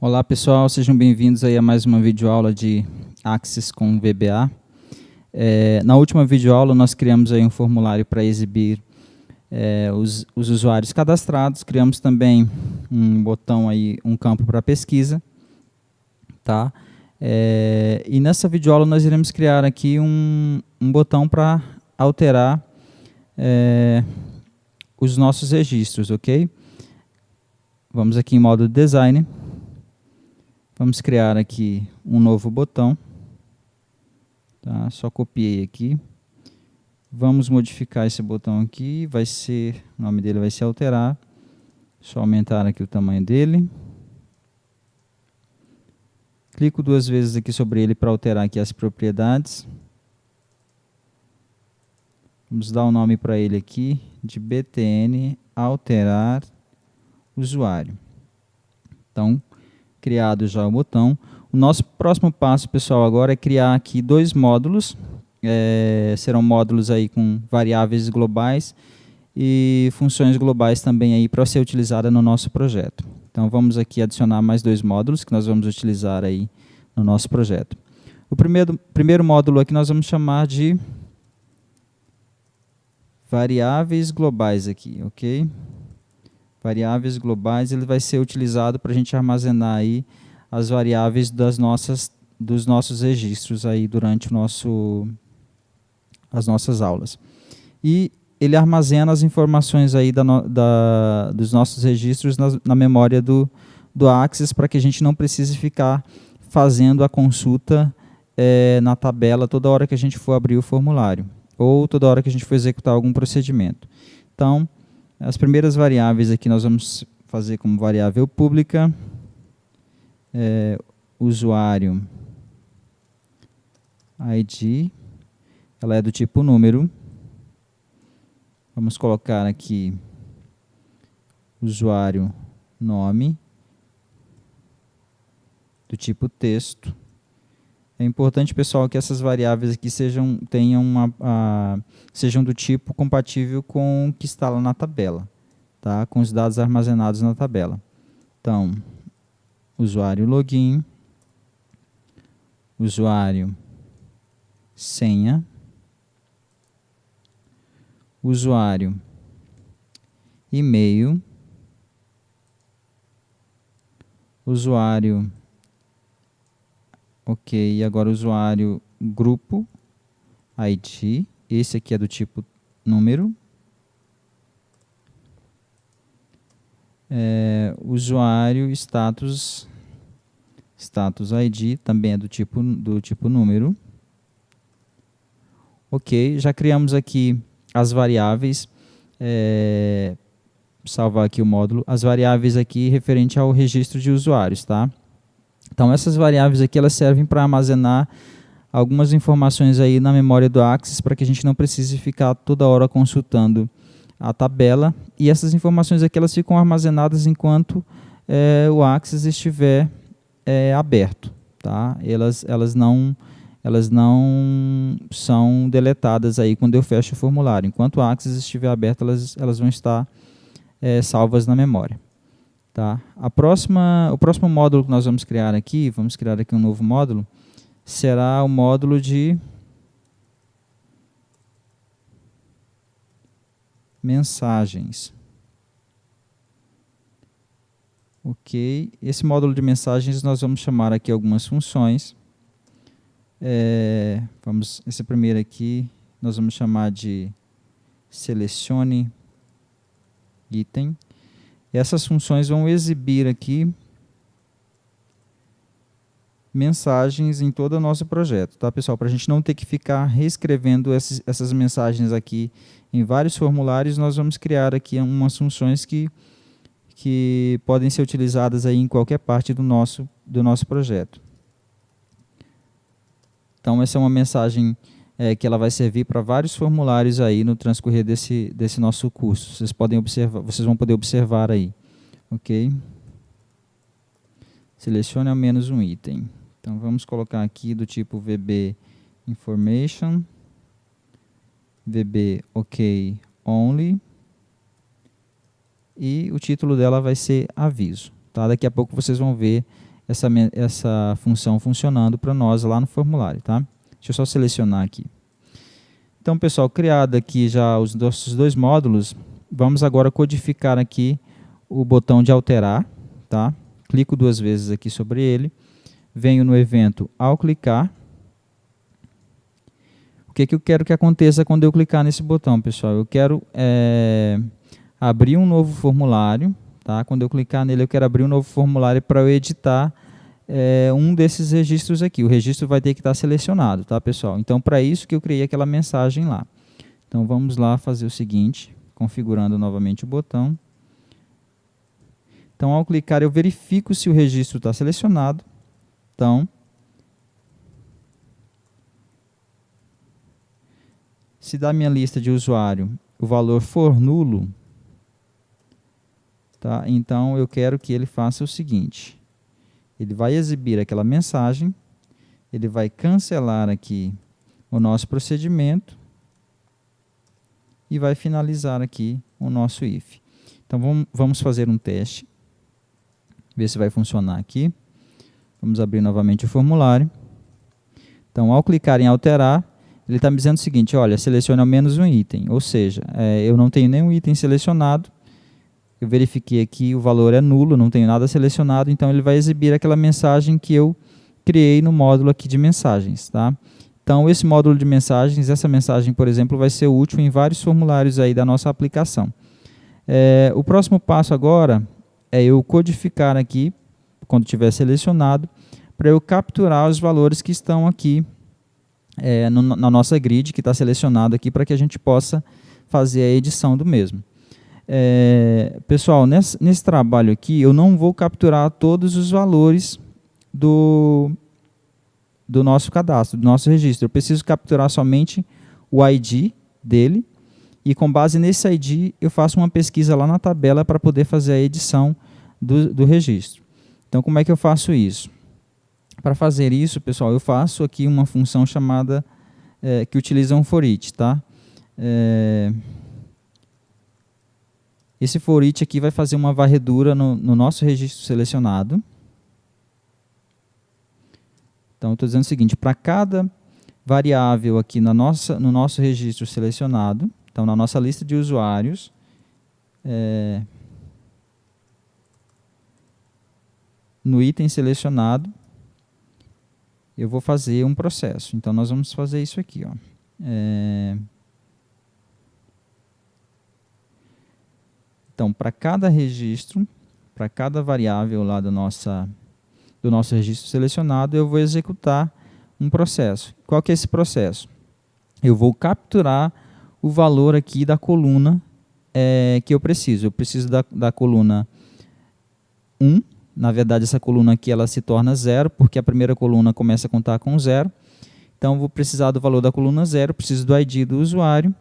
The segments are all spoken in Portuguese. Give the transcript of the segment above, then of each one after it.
Olá pessoal, sejam bem-vindos aí a mais uma videoaula de Axis com VBA. Na última videoaula nós criamos aí um formulário para exibir os usuários cadastrados, criamos também um botão aí, um campo para pesquisa, tá? E nessa videoaula nós iremos criar aqui um botão para alterar os nossos registros, ok? Vamos aqui em modo design. Vamos criar aqui um novo botão, tá? Só copiei aqui. Vamos modificar esse botão aqui, o nome dele vai ser alterar. Só aumentar aqui o tamanho dele. Clico duas vezes aqui sobre ele para alterar aqui as propriedades. Vamos dar um nome para ele aqui de btn alterar usuário. Então, criado já o botão. O nosso próximo passo, pessoal, agora é criar aqui dois módulos. Serão módulos aí com variáveis globais e funções globais também aí para ser utilizada no nosso projeto. Então vamos aqui adicionar mais dois módulos que nós vamos utilizar aí no nosso projeto. O primeiro módulo aqui nós vamos chamar de variáveis globais aqui, ok? Variáveis globais, ele vai ser utilizado para a gente armazenar aí as variáveis dos nossos registros aí durante as nossas aulas. E ele armazena as informações aí dos nossos registros na memória do Axis, para que a gente não precise ficar fazendo a consulta na tabela toda hora que a gente for abrir o formulário, ou toda hora que a gente for executar algum procedimento. Então, as primeiras variáveis aqui nós vamos fazer como variável pública, usuário ID, ela é do tipo número. Vamos colocar aqui usuário nome, do tipo texto. É importante, pessoal, que essas variáveis aqui sejam do tipo compatível com o que está lá na tabela, tá? Com os dados armazenados na tabela. Então, usuário login, usuário senha, usuário e-mail, usuário, ok, e agora usuário grupo, ID, esse aqui é do tipo número, usuário status ID, também é do tipo número. Ok, já criamos aqui as variáveis, salvar aqui o módulo, as variáveis aqui referente ao registro de usuários, tá? Então essas variáveis aqui elas servem para armazenar algumas informações aí na memória do Axis, para que a gente não precise ficar toda hora consultando a tabela, e essas informações aqui elas ficam armazenadas enquanto o Axis estiver aberto, tá? Elas não são deletadas aí quando eu fecho o formulário. Enquanto o Axis estiver aberto, elas vão estar salvas na memória, tá? O próximo módulo que nós vamos criar aqui um novo módulo, será o módulo de mensagens. Ok, esse módulo de mensagens nós vamos chamar aqui algumas funções. Esse primeiro aqui nós vamos chamar de selecione item. Essas funções vão exibir aqui mensagens em todo o nosso projeto, tá, pessoal? Para a gente não ter que ficar reescrevendo essas mensagens aqui em vários formulários, nós vamos criar aqui umas funções que podem ser utilizadas aí em qualquer parte do nosso projeto. Então, essa é uma mensagem que ela vai servir para vários formulários aí no transcorrer desse nosso curso. Vocês vão poder observar aí, ok? Selecione ao menos um item. Então, vamos colocar aqui do tipo VB Information, VB OK Only, e o título dela vai ser aviso, Tá? Daqui a pouco vocês vão ver essa função funcionando para nós lá no formulário. Tá? Deixa eu só selecionar aqui. Então, pessoal, criado aqui já os nossos dois módulos, vamos agora codificar aqui o botão de alterar. Tá? Clico 2 vezes aqui sobre ele, venho no evento ao clicar. O que eu quero que aconteça quando eu clicar nesse botão, pessoal? Eu quero abrir um novo formulário. Tá? Quando eu clicar nele, eu quero abrir um novo formulário para eu editar um desses registros aqui. O registro vai ter que estar selecionado, tá, pessoal? Então, para isso que eu criei aquela mensagem lá. Então, vamos lá fazer o seguinte, configurando novamente o botão. Então, ao clicar, eu verifico se o registro está selecionado. Então, se da minha lista de usuário o valor for nulo, tá? Então eu quero que ele faça o seguinte. Ele vai exibir aquela mensagem, ele vai cancelar aqui o nosso procedimento e vai finalizar aqui o nosso if. Então vamos fazer um teste, ver se vai funcionar aqui. Vamos abrir novamente o formulário. Então, ao clicar em alterar, ele está me dizendo o seguinte, olha, selecione ao menos um item, ou seja, eu não tenho nenhum item selecionado, eu verifiquei aqui, o valor é nulo, não tenho nada selecionado, então ele vai exibir aquela mensagem que eu criei no módulo aqui de mensagens. Tá? Então, esse módulo de mensagens, essa mensagem, por exemplo, vai ser útil em vários formulários aí da nossa aplicação. O próximo passo agora é eu codificar aqui, quando tiver selecionado, para eu capturar os valores que estão aqui na nossa grid, que está selecionado aqui, para que a gente possa fazer a edição do mesmo. Pessoal, nesse trabalho aqui, eu não vou capturar todos os valores do nosso cadastro, do nosso registro. Eu preciso capturar somente o ID dele, e com base nesse ID, eu faço uma pesquisa lá na tabela para poder fazer a edição do registro. Então, como é que eu faço isso? Para fazer isso, pessoal, eu faço aqui uma função chamada, que utiliza um for each, tá? Esse for each aqui vai fazer uma varredura no nosso registro selecionado. Então, eu estou dizendo o seguinte, para cada variável aqui no nosso registro selecionado, então, na nossa lista de usuários, no item selecionado, eu vou fazer um processo. Então, nós vamos fazer isso aqui. Ó. Então, para cada registro, para cada variável lá do nosso registro selecionado, eu vou executar um processo. Qual que é esse processo? Eu vou capturar o valor aqui da coluna que eu preciso. Eu preciso da coluna 1. Na verdade, essa coluna aqui ela se torna 0, porque a primeira coluna começa a contar com 0. Então, eu vou precisar do valor da coluna 0, preciso do ID do usuário,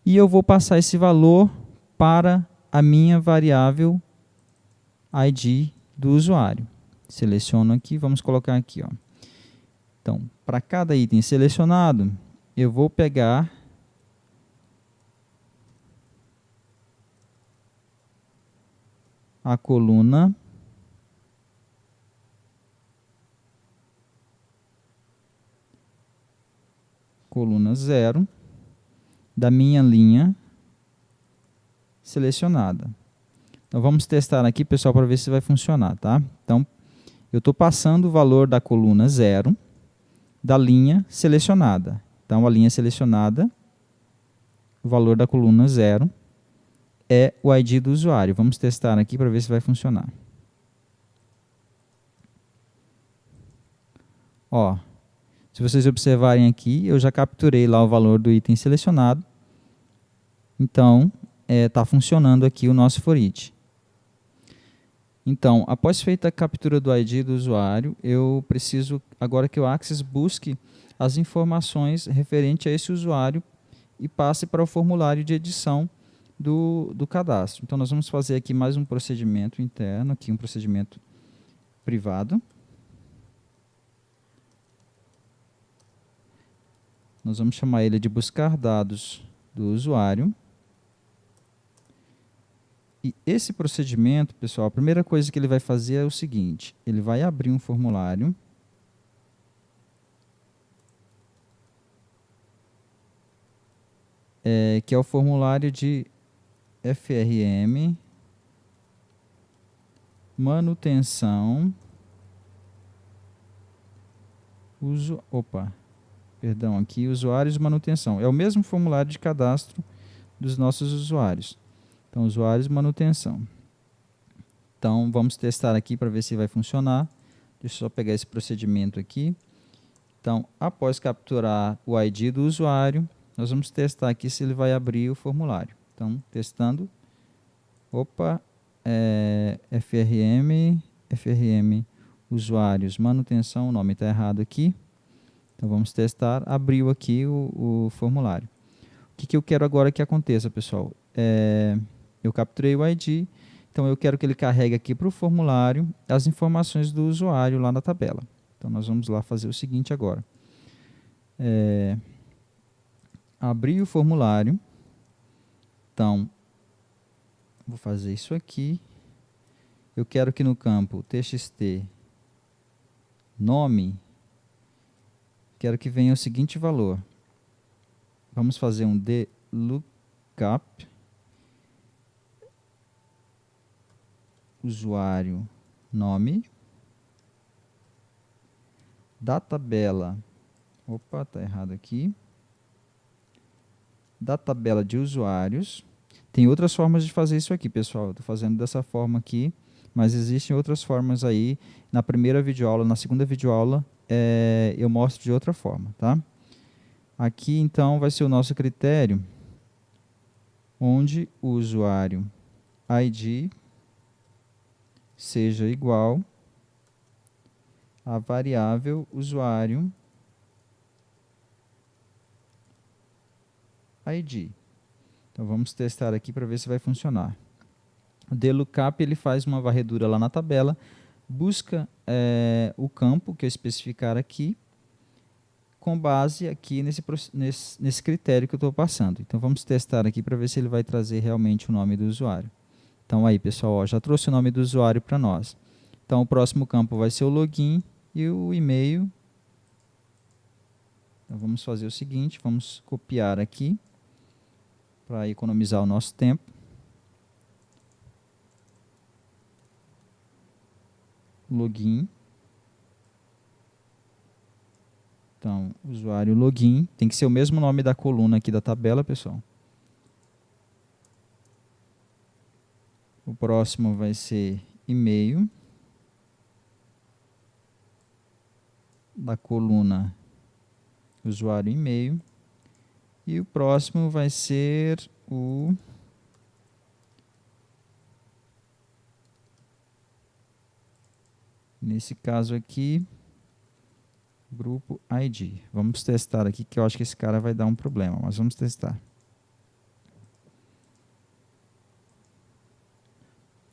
e eu vou passar esse valor para a minha variável ID do usuário. Seleciono aqui, vamos colocar aqui. Ó. Então, para cada item selecionado, eu vou pegar a coluna coluna 0 da minha linha selecionada. Então, vamos testar aqui, pessoal, para ver se vai funcionar. Tá? Então, eu estou passando o valor da coluna 0 da linha selecionada. Então, a linha selecionada, o valor da coluna 0 é o ID do usuário. Vamos testar aqui para ver se vai funcionar. Ó, se vocês observarem aqui, eu já capturei lá o valor do item selecionado. Então, está funcionando aqui o nosso for each. Então, após feita a captura do ID do usuário, eu preciso agora que o Access busque as informações referentes a esse usuário e passe para o formulário de edição do cadastro. Então, nós vamos fazer aqui mais um procedimento interno, aqui um procedimento privado. Nós vamos chamar ele de buscar dados do usuário. E esse procedimento, pessoal, a primeira coisa que ele vai fazer é o seguinte: ele vai abrir um formulário. Que é o formulário de FRM, manutenção, usuários e manutenção. É o mesmo formulário de cadastro dos nossos usuários. Então, usuários e manutenção. Então, vamos testar aqui para ver se vai funcionar. Deixa eu só pegar esse procedimento aqui. Então, após capturar o ID do usuário, nós vamos testar aqui se ele vai abrir o formulário. Então, testando. FRM, usuários, manutenção, o nome está errado aqui. Então, vamos testar. Abriu aqui o formulário. O que eu quero agora que aconteça, pessoal? Eu capturei o ID, então eu quero que ele carregue aqui para o formulário as informações do usuário lá na tabela. Então, nós vamos lá fazer o seguinte agora. Abrir o formulário. Então, vou fazer isso aqui. Eu quero que no campo txt nome, quero que venha o seguinte valor. Vamos fazer um dlookup usuário nome da tabela. Está errado aqui. Da tabela de usuários. Tem outras formas de fazer isso aqui, pessoal. Estou fazendo dessa forma aqui, mas existem outras formas aí. Na primeira videoaula, na segunda videoaula, eu mostro de outra forma, tá? Aqui, então, vai ser o nosso critério, onde o usuário ID seja igual a variável usuário ID. Então, vamos testar aqui para ver se vai funcionar. O dlookup ele faz uma varredura lá na tabela, busca o campo que eu especificar aqui, com base aqui nesse critério que eu estou passando. Então, vamos testar aqui para ver se ele vai trazer realmente o nome do usuário. Então, aí, pessoal, ó, já trouxe o nome do usuário para nós. Então, o próximo campo vai ser o login e o e-mail. Então, vamos fazer o seguinte, vamos copiar aqui, para economizar o nosso tempo. Login. Então, usuário login. Tem que ser o mesmo nome da coluna aqui da tabela, pessoal. O próximo vai ser e-mail. Da coluna usuário e-mail. E o próximo vai ser o nesse caso aqui, grupo ID. Vamos testar aqui, que eu acho que esse cara vai dar um problema, mas vamos testar.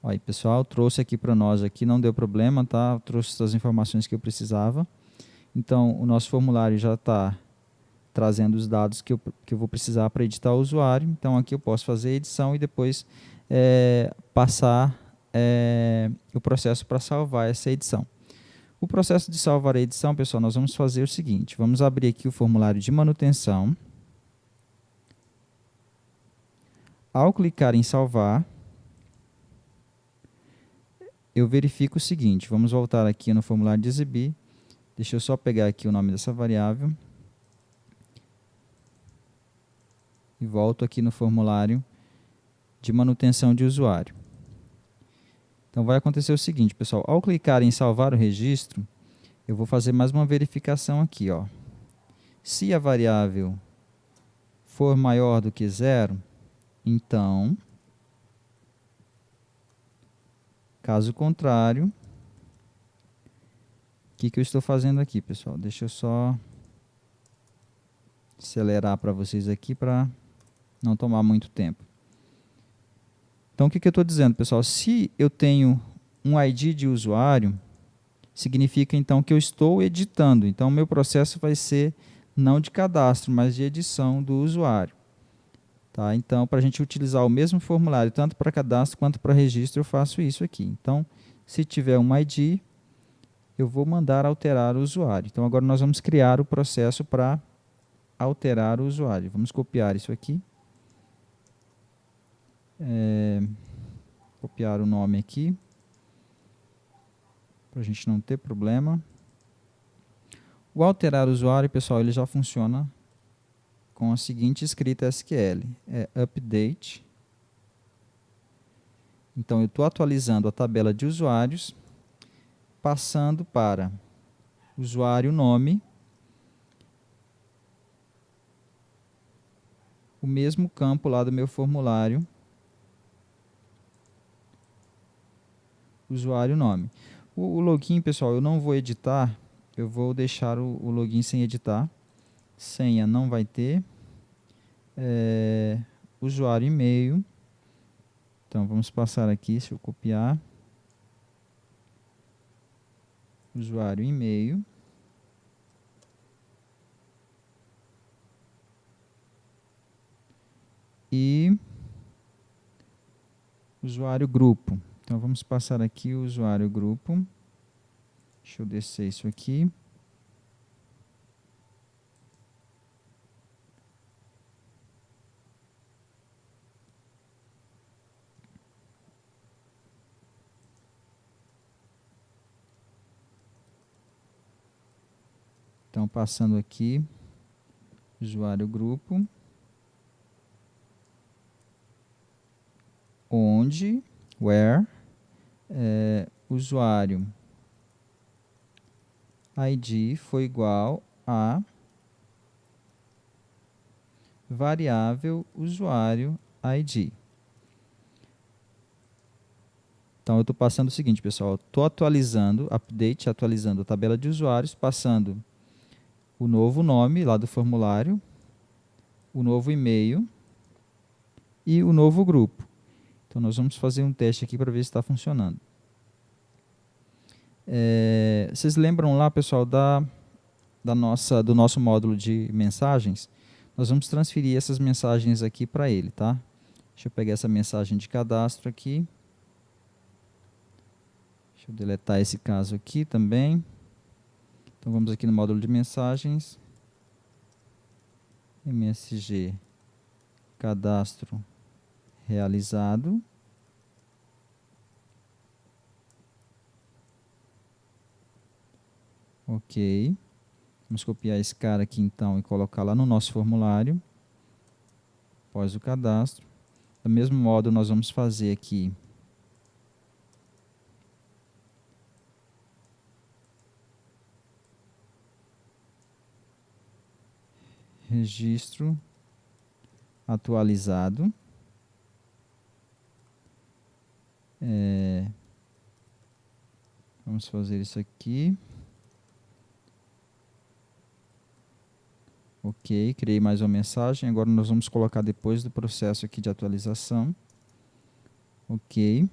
Aí, pessoal, trouxe aqui para nós aqui, não deu problema, tá? Trouxe as informações que eu precisava. Então, o nosso formulário já está trazendo os dados que eu vou precisar para editar o usuário. Então, aqui eu posso fazer a edição e depois passar o processo para salvar essa edição. O processo de salvar a edição, pessoal, nós vamos fazer o seguinte. Vamos abrir aqui o formulário de manutenção. Ao clicar em salvar, eu verifico o seguinte. Vamos voltar aqui no formulário de exibir. Deixa eu só pegar aqui o nome dessa variável. E volto aqui no formulário de manutenção de usuário. Então, vai acontecer o seguinte, pessoal. Ao clicar em salvar o registro, eu vou fazer mais uma verificação aqui, ó. Se a variável for maior do que 0, então, caso contrário, o que eu estou fazendo aqui, pessoal? Deixa eu só acelerar para vocês aqui para não tomar muito tempo. Então, o que eu estou dizendo, pessoal? Se eu tenho um ID de usuário, significa então que eu estou editando. Então, o meu processo vai ser não de cadastro, mas de edição do usuário. Tá? Então, para a gente utilizar o mesmo formulário, tanto para cadastro quanto para registro, eu faço isso aqui. Então, se tiver um ID, eu vou mandar alterar o usuário. Então, agora nós vamos criar o processo para alterar o usuário. Vamos copiar isso aqui. Copiar o nome aqui, para a gente não ter problema. O alterar o usuário, pessoal, ele já funciona com a seguinte escrita SQL. É update. Então, eu estou atualizando a tabela de usuários, passando para usuário nome, o mesmo campo lá do meu formulário, usuário nome. O login, pessoal, eu não vou editar, eu vou deixar o login sem editar. Senha não vai ter. Usuário e-mail. Então, vamos passar aqui, deixa eu copiar. Usuário e-mail. E usuário grupo. Então, vamos passar aqui o usuário grupo. Deixa eu descer isso aqui. Então, passando aqui, usuário grupo, onde, where, usuário ID foi igual a variável usuário ID. Então, eu estou passando o seguinte, pessoal, estou atualizando, update, atualizando a tabela de usuários, passando o novo nome lá do formulário, o novo e-mail e o novo grupo. Então, nós vamos fazer um teste aqui para ver se está funcionando. Vocês lembram lá, pessoal, do nosso módulo de mensagens? Nós vamos transferir essas mensagens aqui para ele, tá? Deixa eu pegar essa mensagem de cadastro aqui. Deixa eu deletar esse caso aqui também. Então, vamos aqui no módulo de mensagens. MSG, cadastro realizado. Ok. Vamos copiar esse cara aqui então e colocar lá no nosso formulário. Após o cadastro. Do mesmo modo, nós vamos fazer aqui registro atualizado. Vamos fazer isso aqui. Ok, criei mais uma mensagem. Agora nós vamos colocar depois do processo aqui de atualização. Ok.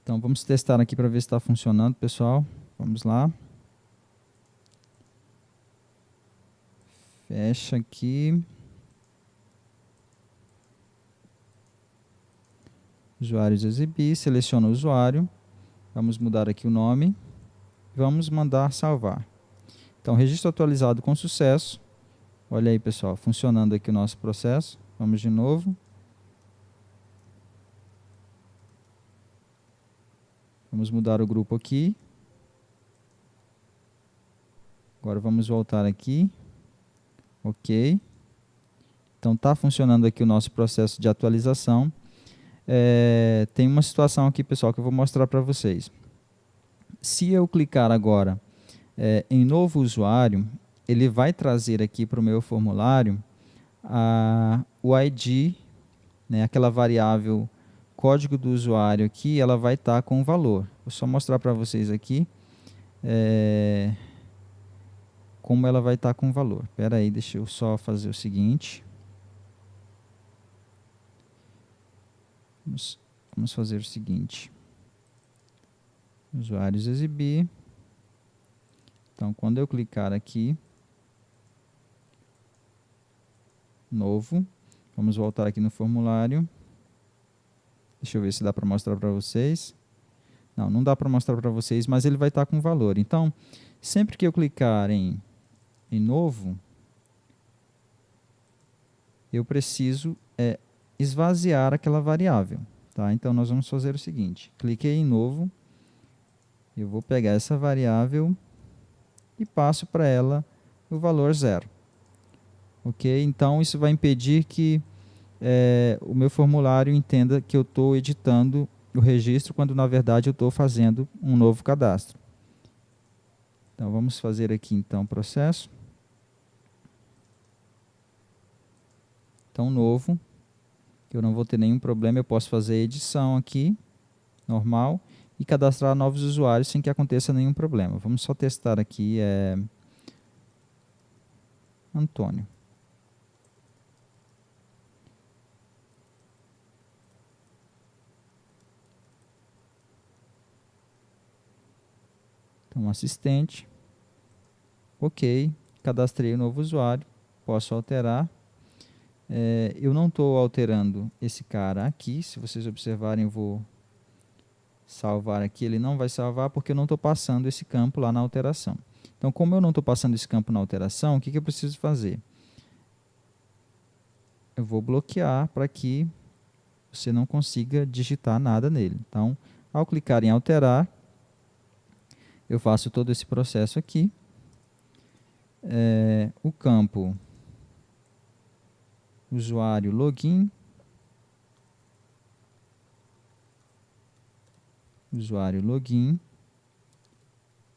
Então vamos testar aqui para ver se está funcionando, pessoal. Vamos lá. Fecha aqui. Usuários exibir, seleciona o usuário. Vamos mudar aqui o nome. Vamos mandar salvar. Então, registro atualizado com sucesso. Olha aí, pessoal, funcionando aqui o nosso processo. Vamos de novo. Vamos mudar o grupo aqui. Agora vamos voltar aqui. Ok. Então, está funcionando aqui o nosso processo de atualização. Tem uma situação aqui, pessoal, que eu vou mostrar para vocês. Se eu clicar agora em novo usuário, ele vai trazer aqui para o meu formulário o ID, né, aquela variável código do usuário aqui, ela vai estar com o valor. Vou só mostrar para vocês aqui como ela vai estar com o valor. Espera aí, deixa eu só fazer o seguinte. Vamos fazer o seguinte. Usuários exibir. Então, quando eu clicar aqui, novo. Vamos voltar aqui no formulário. Deixa eu ver se dá para mostrar para vocês. Não, não dá para mostrar para vocês, mas ele vai estar com valor. Então, sempre que eu clicar em novo, eu preciso esvaziar aquela variável. Tá? Então, nós vamos fazer o seguinte. Cliquei em novo. Eu vou pegar essa variável e passo para ela o valor 0. Ok? Então, isso vai impedir que o meu formulário entenda que eu estou editando o registro, quando na verdade eu estou fazendo um novo cadastro. Então, vamos fazer aqui então o processo. Então, novo, que eu não vou ter nenhum problema, eu posso fazer edição aqui, normal, e cadastrar novos usuários sem que aconteça nenhum problema. Vamos só testar aqui, Antônio. Então, assistente. Ok, cadastrei o novo usuário, posso alterar. Eu não estou alterando esse cara aqui, se vocês observarem eu vou salvar aqui, ele não vai salvar porque eu não estou passando esse campo lá na alteração. Então, como eu não estou passando esse campo na alteração, o que eu preciso fazer? Eu vou bloquear para que você não consiga digitar nada nele. Então, ao clicar em alterar, eu faço todo esse processo aqui. O campo usuário login,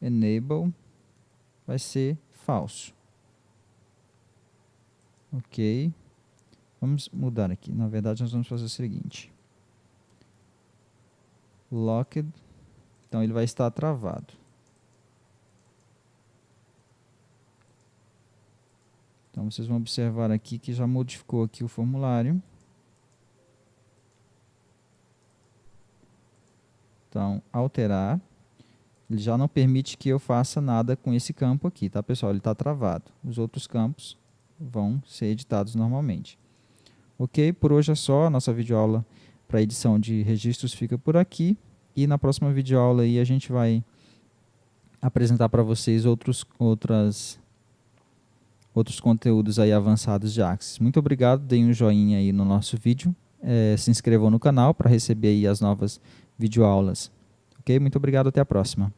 enable, vai ser falso. Ok. Vamos mudar aqui. Na verdade, nós vamos fazer o seguinte. Locked. Então, ele vai estar travado. Então, vocês vão observar aqui que já modificou aqui o formulário. Então, alterar. Ele já não permite que eu faça nada com esse campo aqui, tá, pessoal? Ele está travado. Os outros campos vão ser editados normalmente. Ok? Por hoje é só. A nossa videoaula para edição de registros fica por aqui. E na próxima videoaula aí a gente vai apresentar para vocês outros conteúdos aí avançados de Axis. Muito obrigado, deem um joinha aí no nosso vídeo, se inscrevam no canal para receber aí as novas videoaulas. Ok? Muito obrigado, até a próxima.